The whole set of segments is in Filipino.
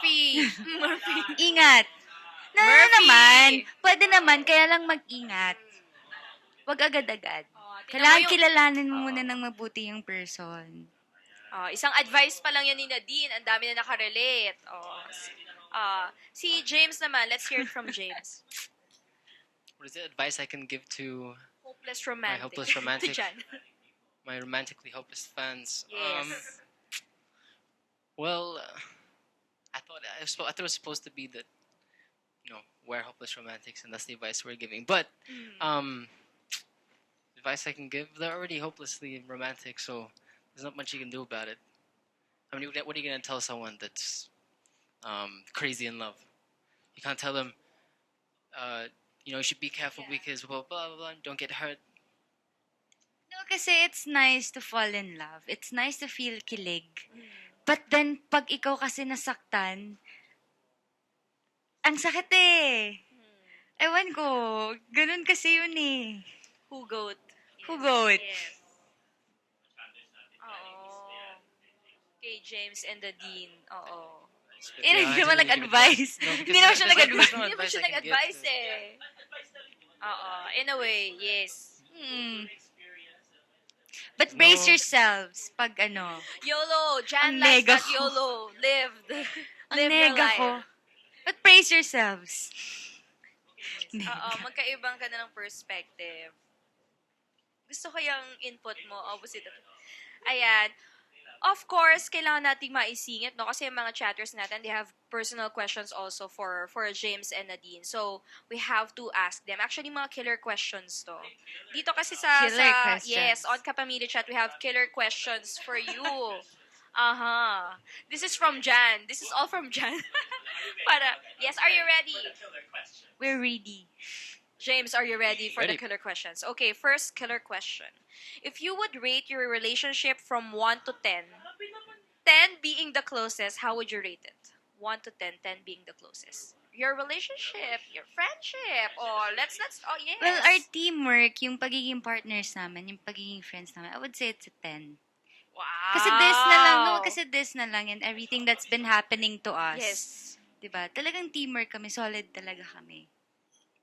Murphy! Murphy! Ingat. Murphy! Pwede naman, kaya lang mag-ingat. Huwag agad-agad. Kailangan kilalanin mo muna ng mabuti yung person. Isang advice pa lang yan ni Nadine. Ang dami na nakarelate. Si James naman. Let's hear it from James. What is the advice I can give to Hopeless romantic. my hopeless romantic, To Jan. my romantically hopeless fans? Yes. Well, I thought it was supposed to be that, we're hopeless romantics, and that's the advice we're giving. But, advice I can give, they're already hopelessly romantic, so there's not much you can do about it. I mean, what are you gonna tell someone that's crazy in love? You can't tell them, you should be careful because blah blah blah. Don't get hurt. No, kasi it's nice to fall in love. It's nice to feel kilig. But then, pag ikaw kasi nasaktan, ang sakit eh. Ewan ko. Ganun kasi yun eh. Hugot. Hugot. Yes. Oo. Kay James and the Dean. Oo. Hindi naman nag-advise. Hindi naman siya nag-advise. Hindi naman siya nag-advise eh. Oo. In a way, yes. But brace yourselves pag YOLO. Jan Ang likes nega that ko. YOLO. Live ang your nega life. ko. But brace yourselves. Oo. Magkaibang ka na ng perspective. Gusto ko yung input mo. Opposite. Ayan. Of course, kailangan nating maisingit, no? Kasi yung mga chatters natin, they have personal questions also for James and Nadine. So, we have to ask them. Actually, mga killer questions to. Dito kasi Killer questions. Yes, on Kapamilya Chat, we have killer questions for you. This is from Jan. This is all from Jan. Yes, are you ready? We're ready. James, are you ready for the Ready. killer questions? Okay, first killer question. If you would rate your relationship from 1 to 10, 10 being the closest, how would you rate it? 1 to 10, 10 being the closest. Your relationship, your friendship, yes. Well, our teamwork, yung pagiging partners namin, yung pagiging friends namin, I would say it's a 10. Wow. Kasi this na lang and everything that's been happening to us. Yes. Diba? Talagang teamwork kami, solid talaga kami.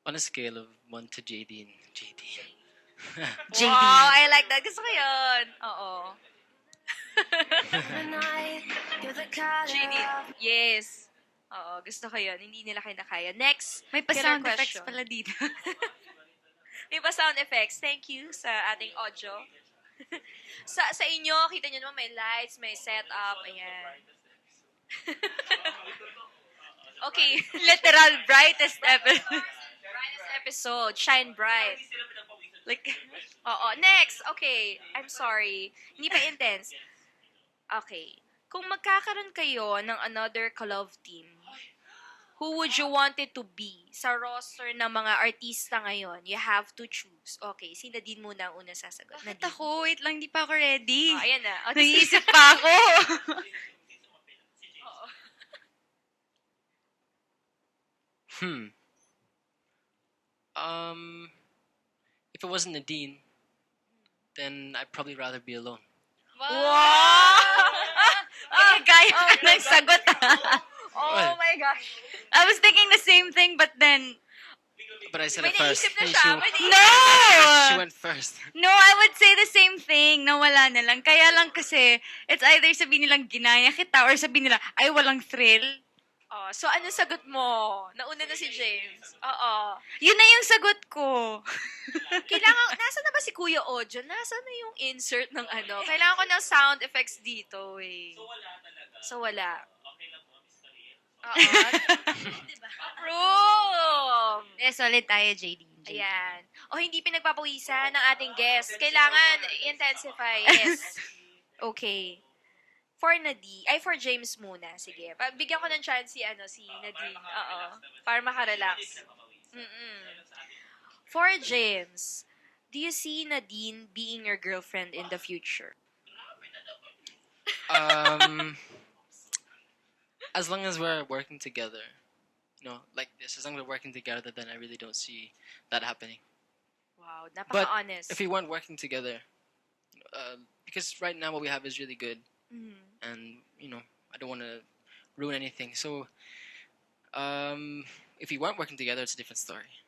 On a scale of 1 to JD. JD. Wow, I like that. Gusto ko yun. Oo. JD. Yes. Oo, gusto ko yun. Hindi nila kinakaya. Next, May killer pa-sound effects question. pala dito. May pa sound effects. Thank you sa ating audio. sa inyo, kita nyo naman may lights, may setup. Ayan. Okay. Literal brightest episode. Brightest episode. Shine bright. Next. Okay. I'm sorry. Hindi pa intense. Okay. Kung magkakaroon kayo ng another ka-love team, who would you want it to be sa roster ng mga artista ngayon? You have to choose. Okay, si Nadine muna ang unang sasagot. Bakit Nadine. ako? Wait lang, di pa ako ready. Ayan na. Naiisip pa ako. If it wasn't Nadine, then I'd probably rather be alone. Wow! Kaya ka ng sagot. Oh my gosh. I was thinking the same thing, but then... But I said May it first. naisip na Hey, siya. No! She went first. No, I would say the same thing, na wala na lang. Kaya lang kasi, it's either sabihin nilang ginaya kita or sabihin nila, ay, walang thrill. So, ano sagot mo? Nauna na si James. Oo. Yun na yung sagot ko. Nasa na ba si Kuya Ojo? Nasa na yung insert ng ano? Kailangan ko ng sound effects dito eh. So, wala. Oo. Diba? Approve! Solid tayo, JD. Ayan. Hindi pinagpapawisan ng ating guest. Kailangan intensify. Yes. Okay. For James muna. Sige. Bigyan ko ng chance si Nadine. Oo. Para makarelax. For James, do you see Nadine being your girlfriend in the future? As long as we're working together, like this, as long as we're working together, then I really don't see that happening. Wow, But napaka-honest. if we weren't working together, because right now what we have is really good, and I don't want to ruin anything. So, if we weren't working together, it's a different story.